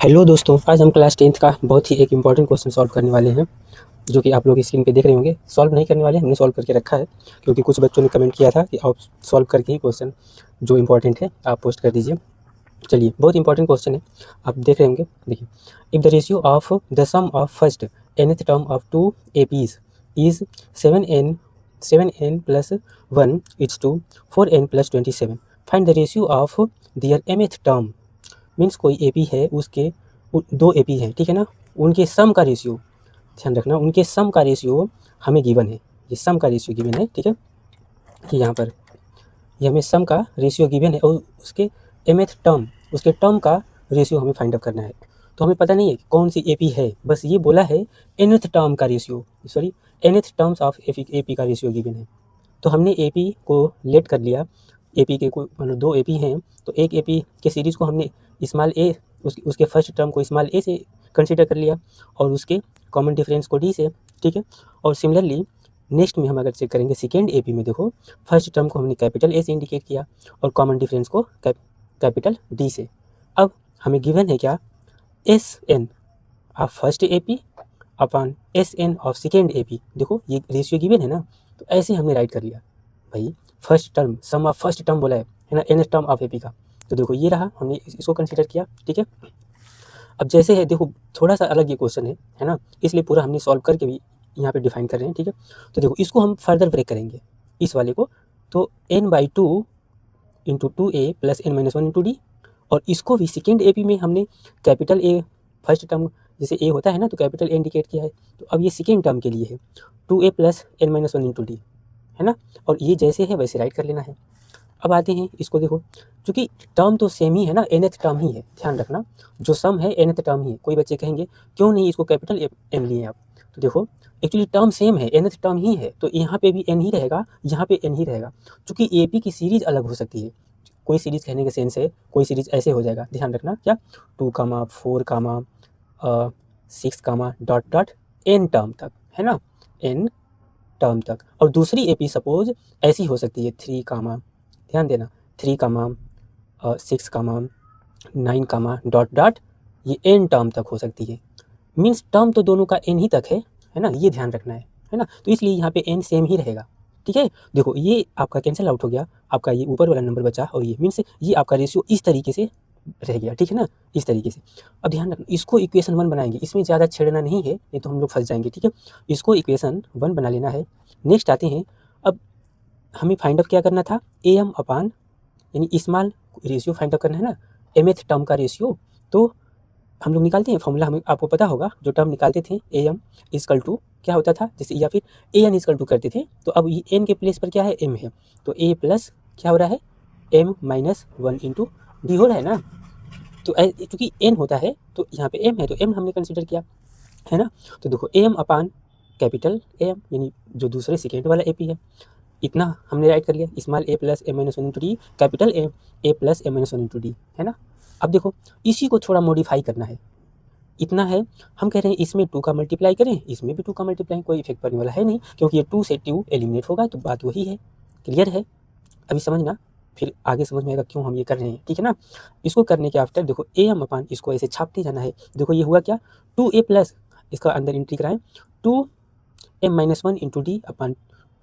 Hello दोस्तों, आज हम क्लास 10th का बहुत ही एक इम्पॉर्टेंट क्वेश्चन सॉल्व करने वाले हैं, जो कि आप लोग स्क्रीन पे देख रहे होंगे। सॉल्व नहीं करने वाले, हमने सॉल्व करके रखा है, क्योंकि कुछ बच्चों ने कमेंट किया था कि आप सॉल्व करके ही क्वेश्चन जो इम्पॉर्टेंट है आप पोस्ट कर दीजिए। चलिए, बहुत इंपॉर्टेंट क्वेश्चन है, आप देख रहे होंगे। देखिए, if the ratio of the sum of first nth term of two APs is 7n plus 1 is to 4n plus 27, find the ratio of their mth term. Means कोई एपी है, उसके दो एपी हैं, ठीक है ना, उनके सम का रेशियो, ध्यान रखना, उनके सम का रेशियो हमें गिवन है, ये सम का रेशियो गिवन है, ठीक है, कि यहाँ पर ये हमें सम का रेशियो गिवन है और उसके mth टर्म, उसके टर्म का रेशियो हमें फाइंड आउट करना है। तो हमें पता नहीं है कि कौन सी एपी है, बस ये बोला है nth टर्म का ratio, sorry nth terms of AP का रेशियो गिवन है। तो हमने एपी को लेट कर लिया, एपी के कोई मतलब दो एपी हैं, तो एक एपी के सीरीज़ को हमने स्मॉल ए, उसके फर्स्ट टर्म को स्मॉल ए से कंसीडर कर लिया और उसके कॉमन डिफरेंस को डी से, ठीक है। और सिमिलरली नेक्स्ट में हम अगर चेक करेंगे सेकेंड एपी में, देखो फर्स्ट टर्म को हमने कैपिटल ए से इंडिकेट किया और कॉमन डिफरेंस को कैपिटल डी से। अब हमें गिवन है क्या, S n of first AP upon S n of second AP. देखो ये रेशियो गिवन है ना, तो ऐसे हमने राइट कर लिया भाई, first term sum of first term बोला है ना, एन टर्म ऑफ एपी का। तो देखो ये रहा, हमने इसको कंसीडर किया, ठीक है। अब जैसे है, देखो थोड़ा सा अलग ये क्वेश्चन है ना, इसलिए पूरा हमने सॉल्व करके भी यहाँ पे डिफाइन कर रहे हैं, ठीक है। तो देखो इसको हम फर्दर ब्रेक करेंगे, इस वाले को, तो n/2 into 2a plus n-1 into D, और इसको भी सेकेंड एपी में हमने कैपिटल ए, फर्स्ट टर्म जैसे ए होता है ना, तो कैपिटल ए इंडिकेट किया है, तो अब ये सेकेंड टर्म के लिए है 2a plus n-1 into D, है ना, और ये जैसे है वैसे राइट कर लेना है। अब आते हैं इसको, देखो क्योंकि टर्म तो सेम ही है ना, nth टर्म ही है, ध्यान रखना, जो सम है nth टर्म ही है। कोई बच्चे कहेंगे क्यों नहीं इसको कैपिटल एन लिए आप, तो देखो एक्चुअली टर्म सेम है, nth टर्म ही है, तो यहाँ पे भी n ही रहेगा, यहाँ पे n ही रहेगा, क्योंकि एपी की सीरीज अलग हो सकती है। कोई सीरीज कहने के सेंस है, कोई सीरीज ऐसे हो जाएगा, ध्यान रखना, क्या 2, 4, 6, डॉट डॉट n टर्म तक, है ना, n टर्म तक। और दूसरी एपी सपोज ऐसी हो सकती है 3, ध्यान देना, 3, 6, 9, डॉट डॉट, ये n टर्म तक हो सकती है। मीन्स टर्म तो दोनों का n ही तक है ना, ये ध्यान रखना है ना, तो इसलिए यहाँ पे n सेम ही रहेगा, ठीक है। देखो ये आपका कैंसिल आउट हो गया, आपका ये ऊपर वाला नंबर बचा, और ये मीन्स ये आपका रेशियो इस तरीके से रह गया, ठीक है ना, इस तरीके से। अब ध्यान रखना, इसको इक्वेशन 1 बनाएंगे, इसमें ज़्यादा छेड़ना नहीं है, नहीं तो हम लोग फंस जाएंगे, ठीक है। इसको इक्वेशन 1 बना लेना है। नेक्स्ट आते हैं, अब हमें फाइंड आउट क्या करना था, ए एम अपान, यानी स्मॉल रेशियो फाइंड आउट करना है ना, mth टर्म का रेशियो। तो हम लोग निकालते हैं फॉर्मूला, हमें आपको पता होगा, जो टर्म निकालते थे ए एम इजकल टू क्या होता था, जैसे या फिर ए एन इजकल टू करते थे, तो अब ये एन के प्लेस पर क्या है, एम है, तो ए प्लस क्या हो रहा है, m-1 इंटू डी हो रहा है ना। तो चूँकि एन होता है तो यहाँ पे एम है, तो एम हमने कंसिडर किया, है ना। तो देखो a m upon capital A M, यानी जो दूसरे सेकेंड वाला ए पी है, इतना हमने राइट कर लिया, small A plus m-1 into D, capital A plus m-1 into D, है ना। अब देखो इसी को थोड़ा मॉडिफाई करना है, इतना है, हम कह रहे हैं इसमें 2 का मल्टीप्लाई करें, इसमें भी 2 का मल्टीप्लाई, कोई इफेक्ट पड़ने वाला है नहीं, क्योंकि ये 2 से 2 एलिमिनेट होगा, तो बात वही है, क्लियर है। अभी समझना, फिर आगे समझ में आएगा क्यों हम ये कर रहे हैं, ठीक है ना। इसको करने के आफ्टर देखो ए एम अपान, इसको ऐसे छापते जाना है। देखो ये हुआ क्या, 2a प्लस, इसका अंदर एंट्री कराएं, 2m-1 इंटू डी अपान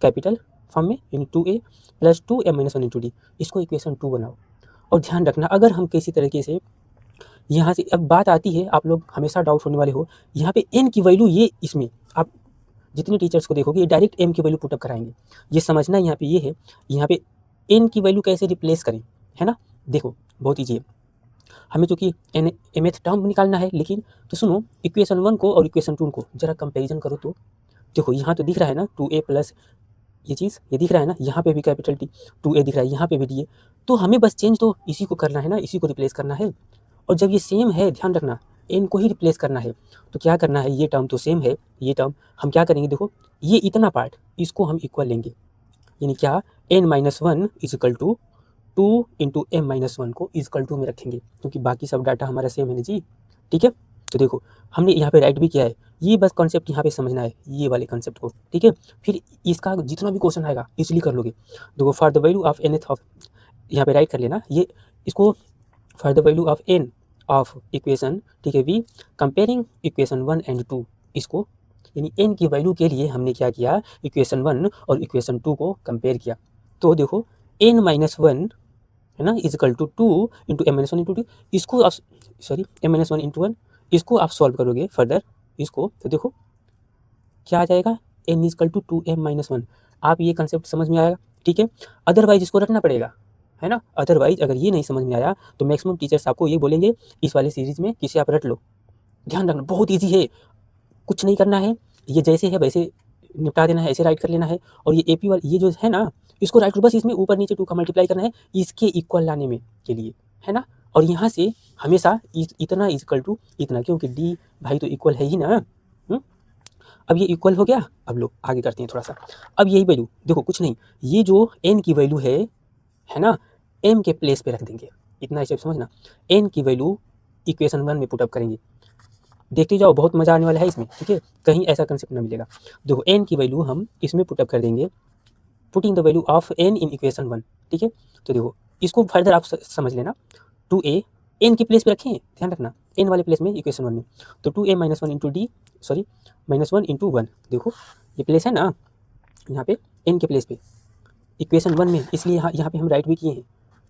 कैपिटल फॉर्म में, यानी 2a plus 2m-1 into D, इसको इक्वेशन 2 बनाओ। और ध्यान रखना, अगर हम किसी तरीके से यहाँ से, अब बात आती है, आप लोग हमेशा डाउट होने वाले हो, यहाँ पे n की वैल्यू, ये इसमें आप जितने टीचर्स को देखोगे ये डायरेक्ट m की वैल्यू पुटअप कराएंगे, ये समझना यहाँ पे ये है, यहाँ पे n की वैल्यू कैसे रिप्लेस करें, है ना। देखो बहुत ईजी है, हमें चूँकि mth टर्म निकालना है, लेकिन तो सुनो, इक्वेशन 1 को और इक्वेशन 2 को जरा कंपेरिजन करो, तो देखो यहाँ तो दिख रहा है ना 2a प्लस ये चीज़, ये दिख रहा है ना, यहाँ पे भी कैपिटल टी, 2a दिख रहा है, यहाँ पे भी डी है, तो हमें बस चेंज तो इसी को करना है ना, इसी को रिप्लेस करना है। और जब ये सेम है, ध्यान रखना, n को ही रिप्लेस करना है, तो क्या करना है, ये टर्म तो सेम है, ये टर्म हम क्या करेंगे, देखो ये इतना पार्ट, इसको हम इक्वल लेंगे, यानी क्या, n-1 is equal to 2 into m-1 को इजकल टू में रखेंगे, क्योंकि बाकी सब डाटा हमारा सेम है ना जी, ठीक है। तो देखो हमने यहाँ पे राइट भी किया है, ये बस कॉन्सेप्ट यहाँ पे समझना है, ये वाले कॉन्सेप्ट को, ठीक है। फिर इसका जितना भी क्वेश्चन आएगा इजीली कर लोगे। देखो for the value of nth of, यहाँ पे राइट कर लेना, ये इसको for the value of n of equation, ठीक है, वी कंपेयरिंग इक्वेशन 1 एंड 2, इसको यानी n की वैल्यू के लिए हमने क्या किया, इक्वेशन 1 और इक्वेशन 2 को कंपेयर किया। तो देखो n-1 है ना is equal to 2 into m-1 into 2, इसको आप सॉरी m-1 इंटू 1, इसको आप सॉल्व करोगे फर्दर इसको, तो देखो क्या आ जाएगा, n इजिकल टू 2m-1। आप ये कंसेप्ट समझ में आएगा, ठीक है। अदरवाइज इसको रखना पड़ेगा, है ना। अदरवाइज अगर ये नहीं समझ में आया तो मैक्सिमम टीचर्स आपको ये बोलेंगे इस वाले सीरीज में किसे आप रट लो। ध्यान रखना बहुत ईजी है, कुछ नहीं करना है, ये जैसे है वैसे निपटा देना है, ऐसे राइट कर लेना है। और ये AP वाली ये जो है ना, इसको राइट बस इसमें ऊपर नीचे 2 का मल्टीप्लाई करना है इसके इक्वल लाने में के लिए, है ना। और यहाँ से हमेशा इतना इक्वल टू इतना, क्योंकि D भाई तो इक्वल है ही ना। अब ये इक्वल हो गया, अब लोग आगे करते हैं थोड़ा सा। अब यही वैल्यू देखो कुछ नहीं, ये जो n की वैल्यू है ना, m के प्लेस पे रख देंगे, इतना स्टेप समझना। n की वैल्यू इक्वेशन 1 में पुटअप करेंगे, देखते जाओ बहुत मजा आने वाला है इसमें, ठीक है, कहीं ऐसा कंसेप्ट ना मिलेगा। देखो n की वैल्यू हम इसमें पुटअप कर देंगे, putting the value of n in equation 1, ठीक है। तो देखो इसको फर्दर आप समझ लेना, 2a n के प्लेस पे रखें, ध्यान रखना n वाले प्लेस में इक्वेशन 1 में, तो 2a-1 into d sorry -1 into 1, देखो ये प्लेस है ना यहाँ पे n के प्लेस पे इक्वेशन 1 में, इसलिए यहाँ पे हम राइट भी किए हैं,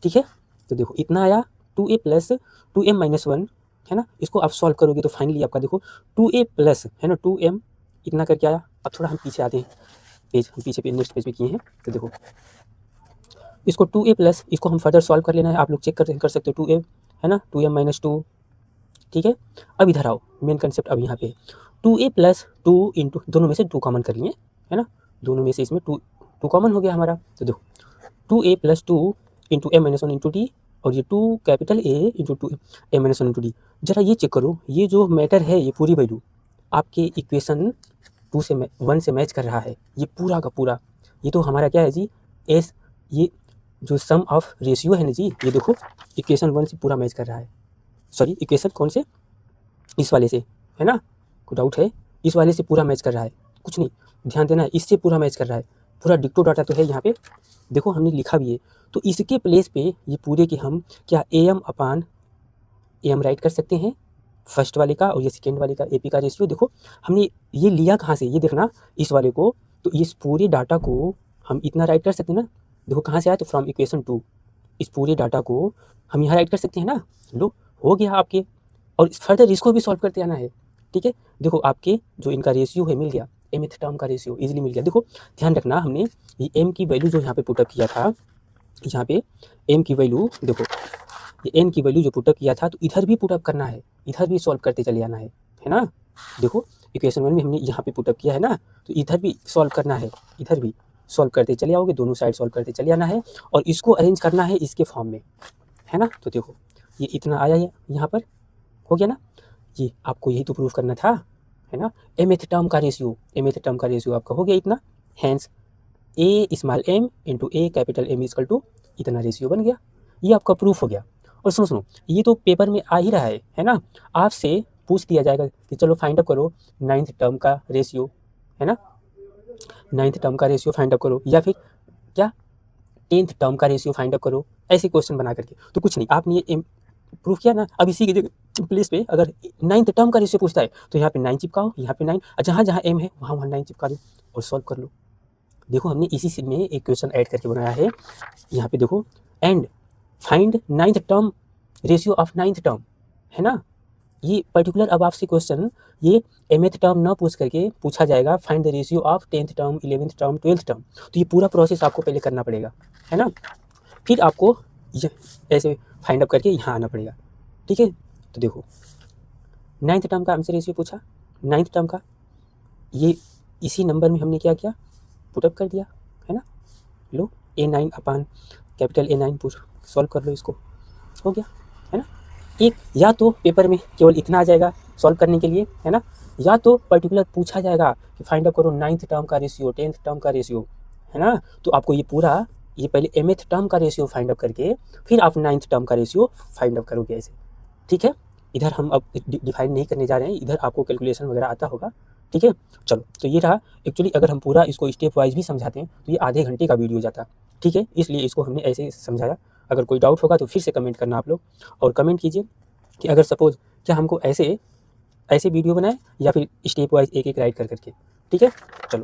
ठीक है। तो देखो इतना आया 2a प्लस 2m-1, है ना। इसको आप सॉल्व करोगे तो फाइनली आपका देखो 2a प्लस है ना 2m इतना करके आया। अब थोड़ा हम पीछे आते हैं, पेज हम पीछे पे नेक्स्ट पेज पे किए हैं। तो देखो इसको 2a प्लस, इसको हम फर्दर सॉल्व कर लेना है, आप लोग चेक कर सकते हो 2a है ना 2m-2, ठीक है। अब इधर आओ, मेन कंसेप्ट अब यहाँ पे 2a प्लस 2 इंटू, दोनों में से 2 कॉमन कर लिए, है ना, दोनों में से इसमें 2 कॉमन हो गया हमारा। तो देखो 2a plus 2 into m-1 into d, और ये 2 capital A into 2m-1 into d। जरा ये चेक करो, ये जो मैटर है ये पूरी वैल्यू आपके इक्वेशन 2 से 1 से मैच कर रहा है, ये पूरा का पूरा। ये तो हमारा क्या है जी, एस, ये जो सम ऑफ रेशियो है ना जी, ये देखो इक्वेशन 1 से पूरा मैच कर रहा है, सॉरी इक्वेशन कौन से, इस वाले से, है ना, कोई डाउट है, इस वाले से पूरा मैच कर रहा है, कुछ नहीं ध्यान देना है, इससे पूरा मैच कर रहा है, पूरा डिक्टो डाटा तो है यहाँ पे, देखो हमने लिखा भी है। तो इसके प्लेस पे ये पूरे के हम क्या am राइट कर सकते हैं फर्स्ट वाले का, और ये सेकेंड वाले का AP का रेशियो। देखो हमने ये लिया कहाँ से, ये देखना इस वाले को, तो इस पूरे डाटा को हम इतना राइट कर सकते हैं ना, देखो कहाँ से आया, तो फ्रॉम इक्वेशन 2, इस पूरे डाटा को हम यहाँ राइट कर सकते हैं ना। लो हो गया आपके, और फर्दर इसको भी सॉल्व करते आना है, ठीक है। देखो आपके जो इनका रेशियो है मिल गया, mth टर्म का रेशियो इजीली मिल गया। देखो ध्यान रखना, हमने ये m की वैल्यू जो यहाँ पे पुटअप किया था, यहाँ पे m की वैल्यू देखो, ये n की वैल्यू जो पुटअप किया था, तो इधर भी पुटअप करना है, इधर भी सॉल्व करते चले जाना है ना। देखो इक्वेशन 1 में हमने यहाँ पे पुटअप किया है ना, तो इधर भी सॉल्व करना है, इधर भी सॉल्व करते चले आओगे, दोनों साइड सॉल्व करते चले आना है, और इसको अरेंज करना है इसके फॉर्म में, है ना। तो देखो ये इतना आया है, यहाँ पर हो गया ना, ये आपको यही तो प्रूफ करना था, है ना। mth टर्म का रेशियो आपका हो गया इतना, hence a small m into a capital M equal to इतना रेशियो बन गया, ये आपका प्रूफ हो गया। और सुनो ये तो पेपर में आ ही रहा है ना, आपसे पूछ दिया जाएगा कि चलो फाइंड अप करो 9th टर्म का रेशियो, है ना, 9th टर्म का रेशियो फाइंड अप करो, या फिर क्या 10th टर्म का रेशियो फाइंड अप करो, ऐसे क्वेश्चन बना करके। तो कुछ नहीं, आपने ये प्रूफ किया ना, अब इसी की जगह प्लेस पे अगर 9th टर्म का रेशियो पूछता है तो यहाँ पे 9 चिपकाओ, यहाँ पे 9, जहाँ जहाँ m है वहाँ 9 चिपका दो और सॉल्व कर लो। देखो हमने इसी में एक क्वेश्चन ऐड करके बनाया है, यहाँ पे देखो, and find 9th term ratio of 9th term, है ना। ये पर्टिकुलर अब आपसे क्वेश्चन ये mth टर्म ना पूछ करके पूछा जाएगा, find the ratio of 10th term, 11th term, 12th term. तो ये पूरा प्रोसेस आपको पहले करना पड़ेगा, है ना, फिर आपको ये ऐसे फाइंड अप करके यहाँ आना पड़ेगा, ठीक है। तो देखो 9th टर्म का हमसे रेशियो पूछा, 9th टर्म का, ये इसी नंबर में हमने क्या किया, पुटअप कर दिया, है ना। लो A9 अपान कैपिटल A9 पूछ, सॉल्व कर लो, इसको हो गया, है ना। एक या तो पेपर में केवल इतना आ जाएगा सॉल्व करने के लिए, है ना, या तो पर्टिकुलर पूछा जाएगा कि फाइंड अप करो 9th टर्म का रेशियो, 10th टर्म का रेशियो, है ना। तो आपको ये पूरा, ये पहले mth टर्म का रेशियो फाइंड अप करके फिर आप 9th टर्म का रेशियो फाइंड अप करोगे ऐसे, ठीक है। इधर हम अब डिफाइन नहीं करने जा रहे हैं, इधर आपको कैलकुलेशन वगैरह आता होगा, ठीक है। चलो तो ये रहा, एक्चुअली अगर हम पूरा इसको स्टेप वाइज भी समझाते हैं तो ये आधे घंटे का वीडियो जाता, ठीक है, इसलिए इसको हमने ऐसे समझाया। अगर कोई डाउट होगा तो फिर से कमेंट करना आप लोग, और कमेंट कीजिए कि अगर सपोज़ क्या हमको ऐसे वीडियो बनाएं या फिर स्टेप वाइज एक एक राइट कर करके। ठीक है, चलो।